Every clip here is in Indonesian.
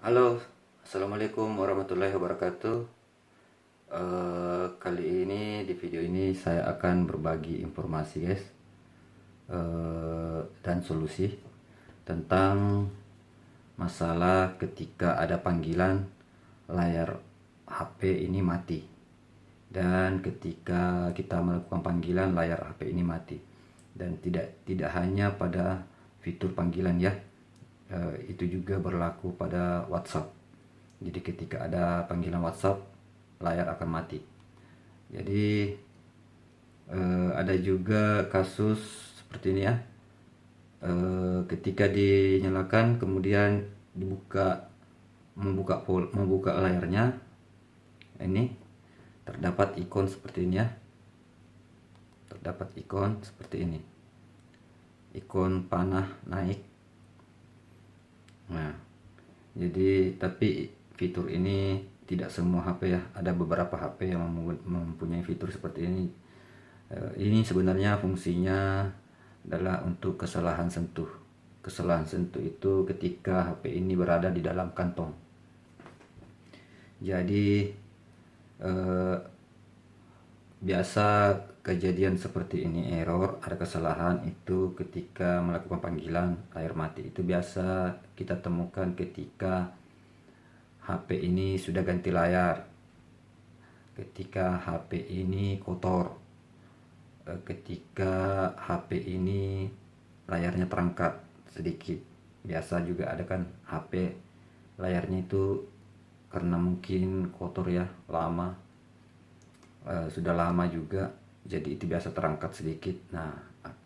Halo, assalamualaikum warahmatullahi wabarakatuh. Kali ini di video ini saya akan berbagi informasi, guys, dan solusi tentang masalah ketika ada panggilan layar HP ini mati, dan ketika kita melakukan panggilan layar HP ini mati, dan tidak hanya pada fitur panggilan ya. Itu juga berlaku pada WhatsApp. Jadi ketika ada panggilan WhatsApp, layar akan mati. Jadi ada juga kasus seperti ini ya. Ketika dinyalakan kemudian membuka layarnya, ini terdapat ikon seperti ini ya. Terdapat ikon seperti ini. Ikon panah naik. Nah, jadi tapi fitur ini tidak semua HP ya, ada beberapa HP yang mempunyai fitur seperti ini. Ini sebenarnya fungsinya adalah untuk kesalahan sentuh. Kesalahan sentuh itu ketika HP ini berada di dalam kantong. Jadi biasa kejadian seperti ini, error, ada kesalahan itu ketika melakukan panggilan layar mati. Itu biasa kita temukan ketika HP ini sudah ganti layar, ketika HP ini kotor, ketika HP ini layarnya terangkat sedikit. Biasa juga ada kan HP layarnya itu karena mungkin kotor ya, lama, sudah lama juga, jadi itu biasa terangkat sedikit. Nah,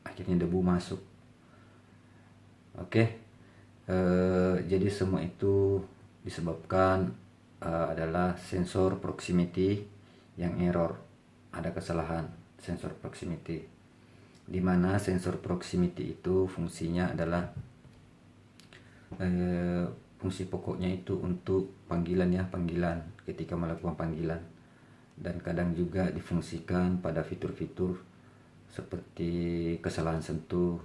akhirnya debu masuk. Oke. Jadi semua itu disebabkan adalah sensor proximity yang error, ada kesalahan sensor proximity, dimana sensor proximity itu fungsinya adalah fungsi pokoknya itu untuk panggilan ya, panggilan, ketika melakukan panggilan, dan kadang juga difungsikan pada fitur-fitur seperti kesalahan sentuh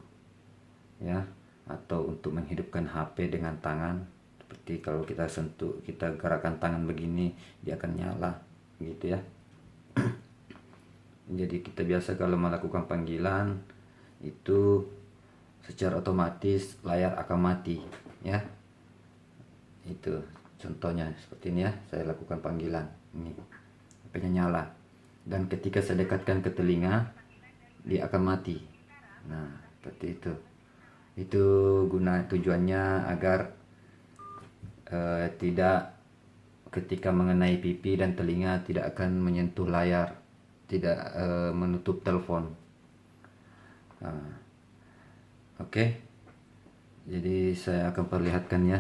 ya, atau untuk menghidupkan HP dengan tangan. Seperti kalau kita sentuh, kita gerakan tangan begini, dia akan nyala gitu ya. Jadi kita biasa kalau melakukan panggilan itu secara otomatis layar akan mati ya. Itu contohnya seperti ini ya, saya lakukan panggilan, ini HP-nya nyala, dan ketika saya dekatkan ke telinga dia akan mati. Nah, seperti itu. Itu tujuannya agar tidak, ketika mengenai pipi dan telinga tidak akan menyentuh layar, tidak menutup telepon. Nah, oke. Jadi saya akan perlihatkan ya.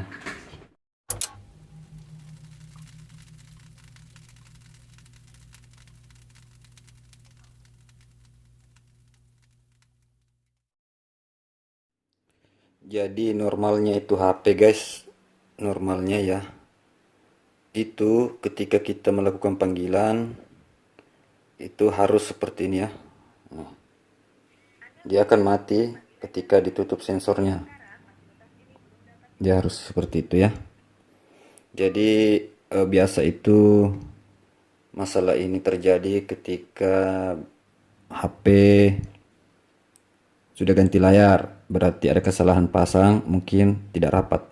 Jadi normalnya itu HP, guys, normalnya ya, itu ketika kita melakukan panggilan itu harus seperti ini ya. Nah, dia akan mati ketika ditutup sensornya, dia harus seperti itu ya. Jadi biasa itu masalah ini terjadi ketika HP sudah ganti layar, berarti ada kesalahan pasang, mungkin tidak rapat.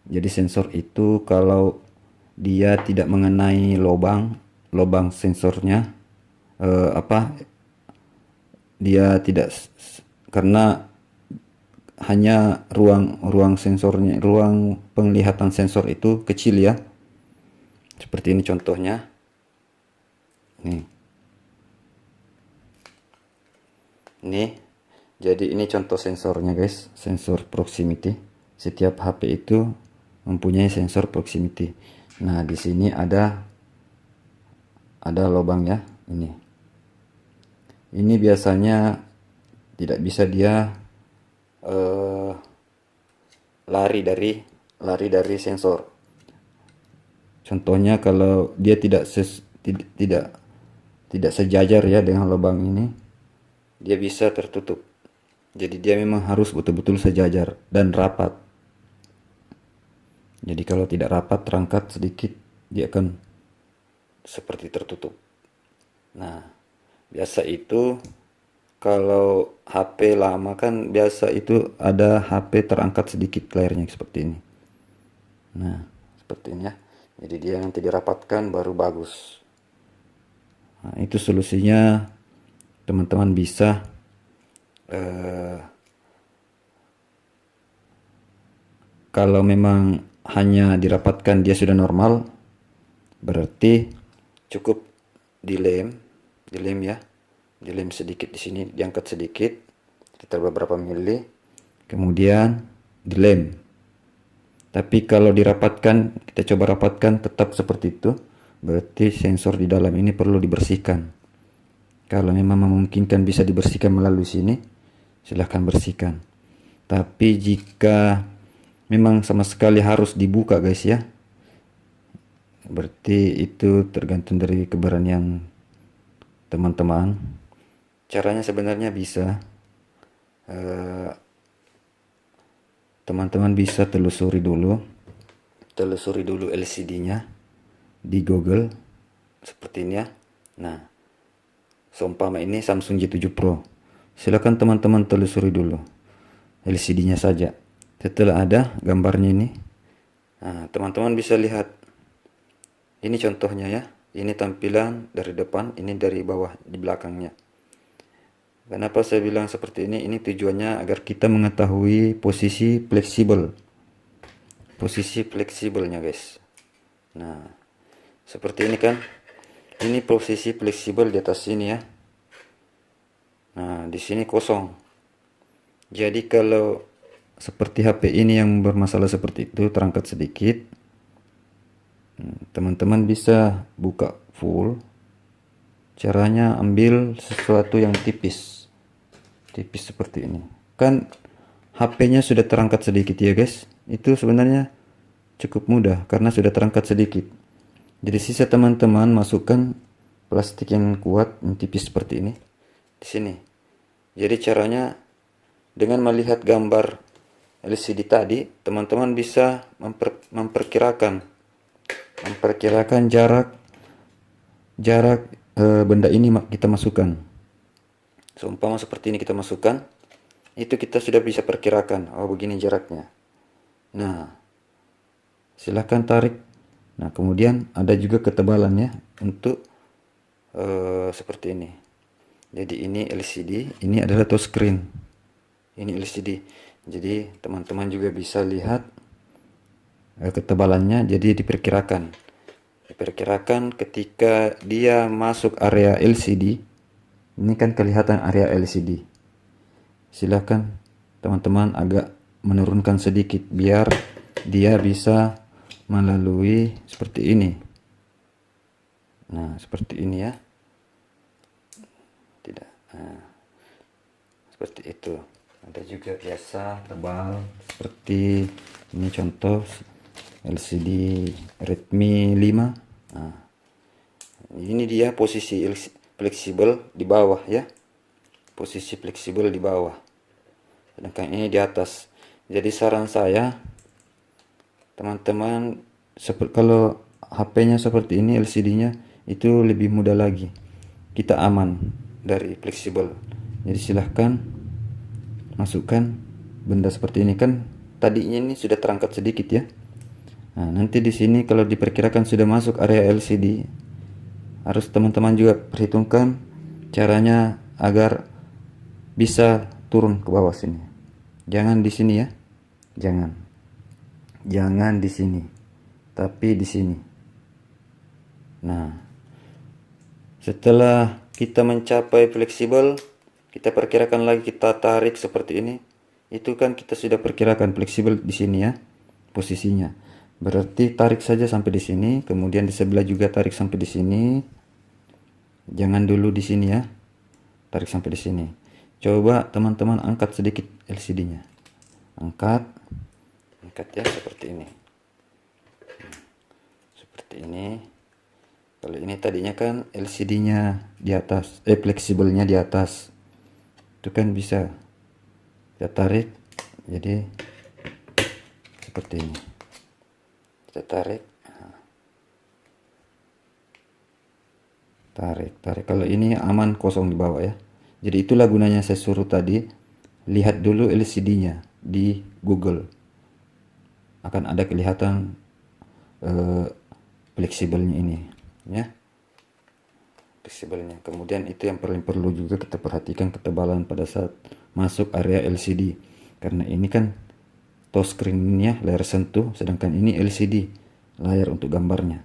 Jadi sensor itu kalau dia tidak mengenai lubang sensornya, dia tidak, karena hanya ruang sensornya, ruang penglihatan sensor itu kecil ya. Seperti ini contohnya. Nih. Nih. Jadi ini contoh sensornya, guys, sensor proximity. Setiap HP itu mempunyai sensor proximity. Nah, di sini ada lubang ya, ini. Ini biasanya tidak bisa dia lari dari sensor. Contohnya kalau dia tidak sejajar ya dengan lubang ini, dia bisa tertutup. Jadi dia memang harus betul-betul sejajar dan rapat. Jadi kalau tidak rapat, terangkat sedikit, dia akan seperti tertutup. Nah, biasa itu kalau HP lama kan biasa itu ada HP terangkat sedikit layarnya seperti ini. Nah, seperti ini ya. Jadi dia nanti dirapatkan baru bagus. Nah, itu solusinya teman-teman bisa kalau memang hanya dirapatkan dia sudah normal, berarti cukup dilem ya, dilem sedikit di sini, diangkat sedikit, sekitar beberapa mili, kemudian dilem. Tapi kalau dirapatkan, kita coba rapatkan tetap seperti itu, berarti sensor di dalam ini perlu dibersihkan. Kalau memang memungkinkan bisa dibersihkan melalui sini, silahkan bersihkan. Tapi jika memang sama sekali harus dibuka guys ya, berarti itu tergantung dari keberanian teman-teman. Caranya sebenarnya bisa teman-teman bisa telusuri dulu LCD-nya di Google seperti ini ya. Nah, seumpama ini Samsung J7 Pro, silakan teman-teman telusuri dulu LCD-nya saja. Setelah ada gambarnya ini, nah, teman-teman bisa lihat. Ini contohnya ya. Ini tampilan dari depan, ini dari bawah di belakangnya. Kenapa saya bilang seperti ini? Ini tujuannya agar kita mengetahui posisi fleksibel. Posisi fleksibelnya guys. Nah, seperti ini kan. Ini posisi fleksibel di atas sini ya. Nah, di sini kosong. Jadi kalau seperti HP ini yang bermasalah seperti itu, terangkat sedikit, teman-teman bisa buka full. Caranya ambil sesuatu yang tipis seperti ini. Kan HP-nya sudah terangkat sedikit ya guys. Itu sebenarnya cukup mudah karena sudah terangkat sedikit. Jadi sisa teman-teman masukkan plastik yang kuat, yang tipis seperti ini di sini. Jadi caranya dengan melihat gambar LCD tadi, teman-teman bisa memperkirakan jarak benda ini kita masukkan. Seumpama seperti ini kita masukkan, itu kita sudah bisa perkirakan, oh begini jaraknya. Nah, silahkan tarik. Nah, kemudian ada juga ketebalannya untuk seperti ini. Jadi ini LCD, ini adalah touchscreen. Ini LCD. Jadi teman-teman juga bisa lihat ketebalannya. Jadi diperkirakan ketika dia masuk area LCD, ini kan kelihatan area LCD. Silakan teman-teman agak menurunkan sedikit biar dia bisa melalui seperti ini. Nah, seperti ini ya. Tidak. Nah, seperti itu. Ada juga biasa tebal seperti ini, contoh LCD Redmi 5. Nah, ini dia posisi fleksibel di bawah ya. Posisi fleksibel di bawah. Sedangkan ini di atas. Jadi saran saya, teman-teman, kalau HP-nya seperti ini, LCD-nya itu lebih mudah lagi. Kita aman dari fleksibel. Jadi silahkan masukkan benda seperti ini, kan tadinya ini sudah terangkat sedikit ya. Nah, nanti di sini kalau diperkirakan sudah masuk area LCD, harus teman-teman juga perhitungkan caranya agar bisa turun ke bawah sini. Jangan di sini ya. Jangan di sini, tapi di sini. Nah, setelah kita mencapai fleksibel, kita perkirakan lagi, kita tarik seperti ini. Itu kan kita sudah perkirakan fleksibel di sini ya, posisinya. Berarti tarik saja sampai di sini, kemudian di sebelah juga tarik sampai di sini. Jangan dulu di sini ya. Tarik sampai di sini. Coba teman-teman angkat sedikit LCD-nya. Angkat ya seperti ini. Seperti ini. Kalau ini tadinya kan LCD-nya di atas, fleksibelnya di atas. Itu kan bisa kita tarik jadi seperti ini. kita tarik, tarik. Kalau ini aman, kosong di bawah ya. Jadi itulah gunanya saya suruh tadi, lihat dulu LCD-nya di Google, akan ada kelihatan fleksibelnya ini ya, fleksibelnya. Kemudian itu yang paling perlu juga kita perhatikan, ketebalan pada saat masuk area LCD, karena ini kan touchscreen-nya layar sentuh, sedangkan ini LCD, layar untuk gambarnya.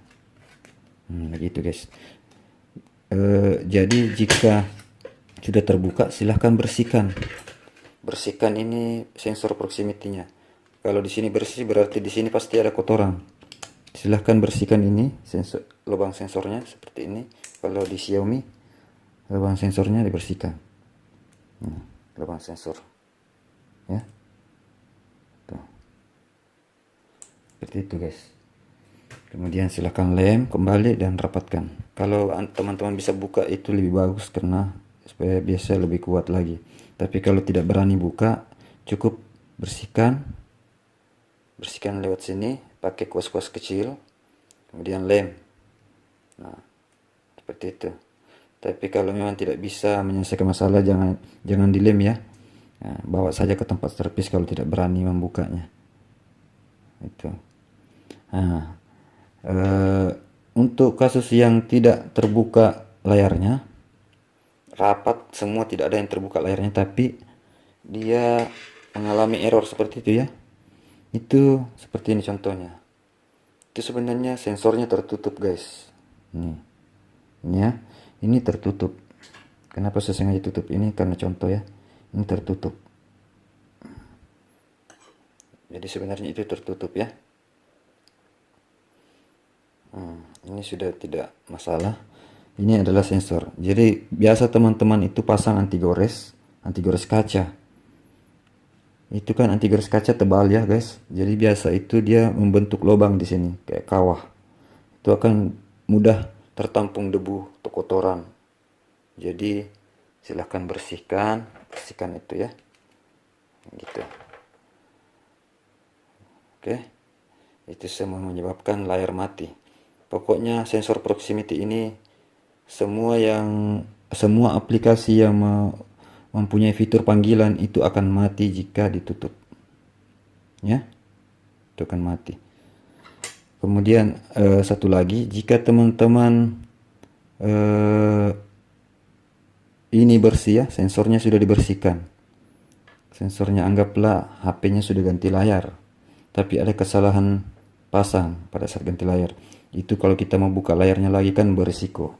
Begitu guys. Jadi jika sudah terbuka, silahkan bersihkan ini sensor proximity-nya. Kalau di sini bersih berarti di sini pasti ada kotoran. Silahkan bersihkan ini lubang sensornya seperti ini. Kalau di Xiaomi lubang sensornya dibersihkan. Lubang sensor ya, tuh seperti itu guys. Kemudian silahkan lem kembali dan rapatkan. Kalau teman-teman bisa buka itu lebih bagus, karena supaya biasa lebih kuat lagi. Tapi kalau tidak berani buka, cukup bersihkan lewat sini pakai kuas-kuas kecil, kemudian lem. Nah, seperti itu. Tapi kalau memang tidak bisa menyelesaikan masalah, jangan dilem ya. Nah, bawa saja ke tempat servis kalau tidak berani membukanya. Itu. Nah, untuk kasus yang tidak terbuka layarnya, rapat semua, tidak ada yang terbuka layarnya, tapi dia mengalami error seperti itu ya, itu seperti ini contohnya. Itu sebenarnya sensornya tertutup guys. Ini ya, ini tertutup. Kenapa saya sengaja tutup ini? Karena contoh ya, ini tertutup. Jadi sebenarnya itu tertutup ya. Ini sudah tidak masalah. Ini adalah sensor. Jadi biasa teman-teman itu pasang anti gores kaca. Itu kan anti gores kaca tebal ya guys. Jadi biasa itu dia membentuk lubang di sini kayak kawah. Itu akan mudah tertampung debu atau kotoran. Jadi silahkan bersihkan itu ya. Gitu. Oke. Itu semua menyebabkan layar mati. Pokoknya sensor proximity ini semua aplikasi yang mempunyai fitur panggilan itu akan mati jika ditutup. Ya. Itu akan mati. Kemudian satu lagi, jika teman-teman ini bersih ya, sensornya sudah dibersihkan. Sensornya anggaplah HP-nya sudah ganti layar, tapi ada kesalahan pasang pada saat ganti layar. Itu kalau kita mau buka layarnya lagi kan berisiko.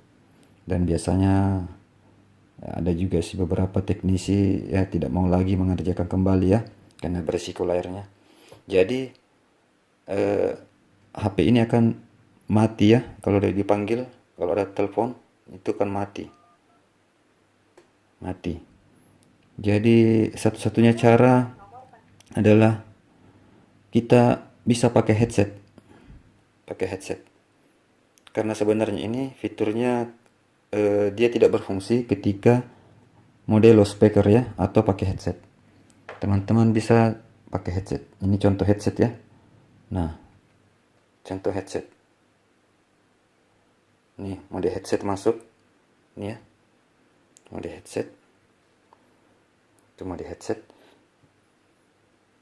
Dan biasanya ada juga sih beberapa teknisi ya tidak mau lagi mengerjakan kembali ya, karena berisiko layarnya. Jadi HP ini akan mati ya kalau dipanggil, kalau ada telepon itu akan mati. Jadi satu-satunya cara adalah kita bisa pakai headset. Karena sebenarnya ini fiturnya dia tidak berfungsi ketika model low speaker ya, atau pakai headset. Teman-teman bisa pakai headset. Ini contoh headset ya. Nah, contoh headset. Nih, mode headset masuk. Nih ya. Mode headset. Itu mode headset.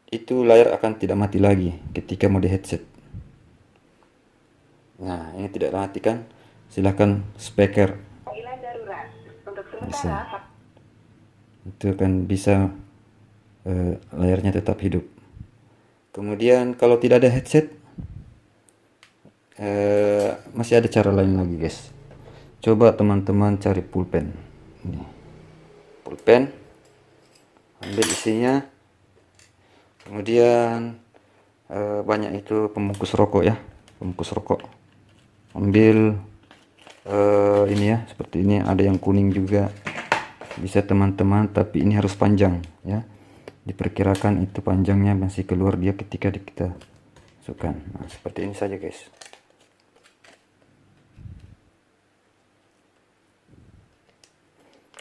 Itu layar akan tidak mati lagi ketika mode headset. Nah, ini tidak mati kan? Silahkan speaker. Bisa. Itu kan bisa layarnya tetap hidup. Kemudian kalau tidak ada headset, masih ada cara lain lagi guys. Coba teman-teman cari pulpen. Ini. Pulpen, ambil isinya. Kemudian banyak itu pembungkus rokok ya, ambil ini ya, seperti ini. Ada yang kuning juga bisa teman-teman, tapi ini harus panjang ya. Diperkirakan itu panjangnya masih keluar dia ketika kita masukkan. Nah, seperti ini saja guys.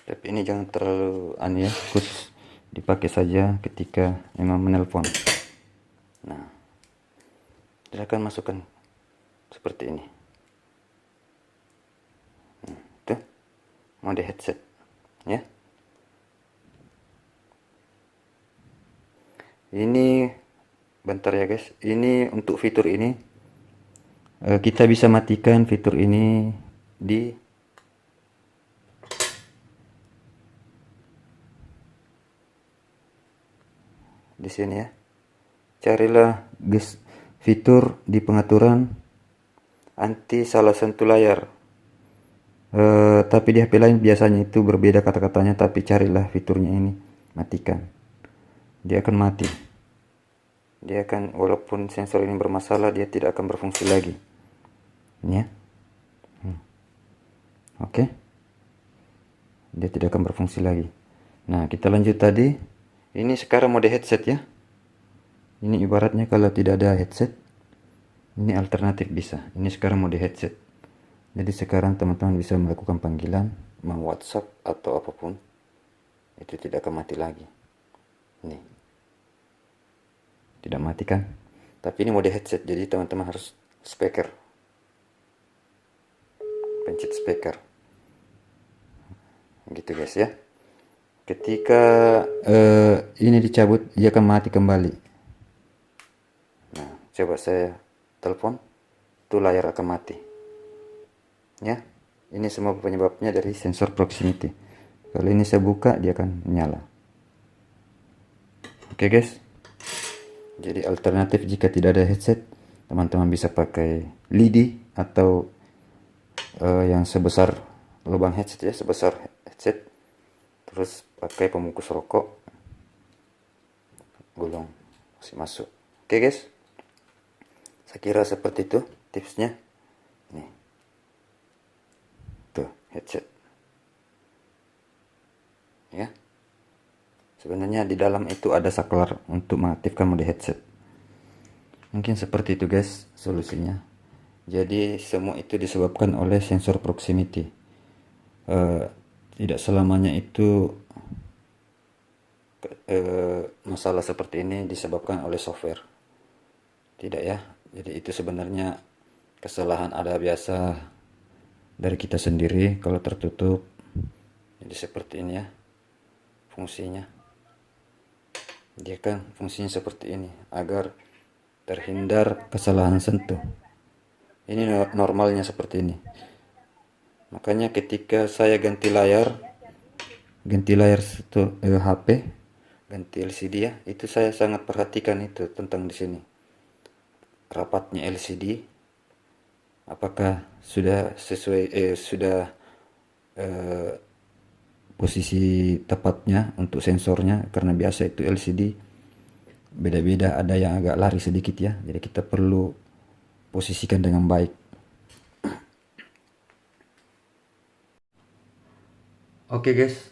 Tapi ini jangan terlalu aneh ya, khusus dipakai saja ketika memang menelpon. Nah, Silakan masukkan seperti ini. Tuh, mode headset ya. Ini bentar ya guys, ini untuk fitur ini kita bisa matikan fitur ini di sini ya. Carilah guys fitur di pengaturan anti salah sentuh layar. Tapi di HP lain biasanya itu berbeda kata-katanya, tapi carilah fiturnya ini, matikan. Dia akan mati. Dia akan, walaupun sensor ini bermasalah, dia tidak akan berfungsi lagi. Ini ya. Oke. Dia tidak akan berfungsi lagi. Nah, kita lanjut tadi. Ini sekarang mode headset ya. Ini ibaratnya kalau tidak ada headset, ini alternatif bisa. Ini sekarang mode headset. Jadi sekarang teman-teman bisa melakukan panggilan, mau WhatsApp atau apapun, itu tidak akan mati lagi. Ini tidak mati kan? Tapi ini mode headset, jadi teman-teman harus speaker, pencet speaker, gitu guys ya. Ketika ini dicabut, dia akan mati kembali. Nah, coba saya telepon, tuh layar akan mati. Ya, ini semua penyebabnya dari sensor proximity. Kalau ini saya buka, dia akan menyala. Oke guys. Jadi alternatif jika tidak ada headset, teman-teman bisa pakai lidi atau yang sebesar lubang headset ya, sebesar headset. Terus pakai pembungkus rokok, gulung, masih masuk. Oke guys, saya kira seperti itu tipsnya. Nih, tuh headset ya. Sebenarnya di dalam itu ada saklar untuk mengaktifkan mode headset. Mungkin seperti itu guys solusinya. Jadi semua itu disebabkan oleh sensor proximity. Tidak selamanya itu masalah seperti ini disebabkan oleh software. Tidak ya. Jadi itu sebenarnya kesalahan ada biasa dari kita sendiri kalau tertutup. Jadi seperti ini ya fungsinya. Dia kan fungsinya seperti ini agar terhindar kesalahan sentuh. Ini normalnya seperti ini. Makanya ketika saya ganti layar HP, ganti LCD ya, itu saya sangat perhatikan itu tentang di sini. Rapatnya LCD, apakah sudah sesuai posisi tepatnya untuk sensornya, karena biasa itu LCD beda-beda, ada yang agak lari sedikit ya, jadi kita perlu posisikan dengan baik. Oke guys,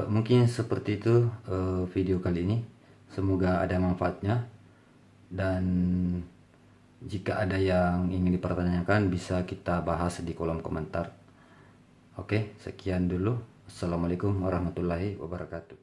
mungkin seperti itu video kali ini, semoga ada manfaatnya, dan jika ada yang ingin dipertanyakan bisa kita bahas di kolom komentar. Oke, sekian dulu. Assalamualaikum warahmatullahi wabarakatuh.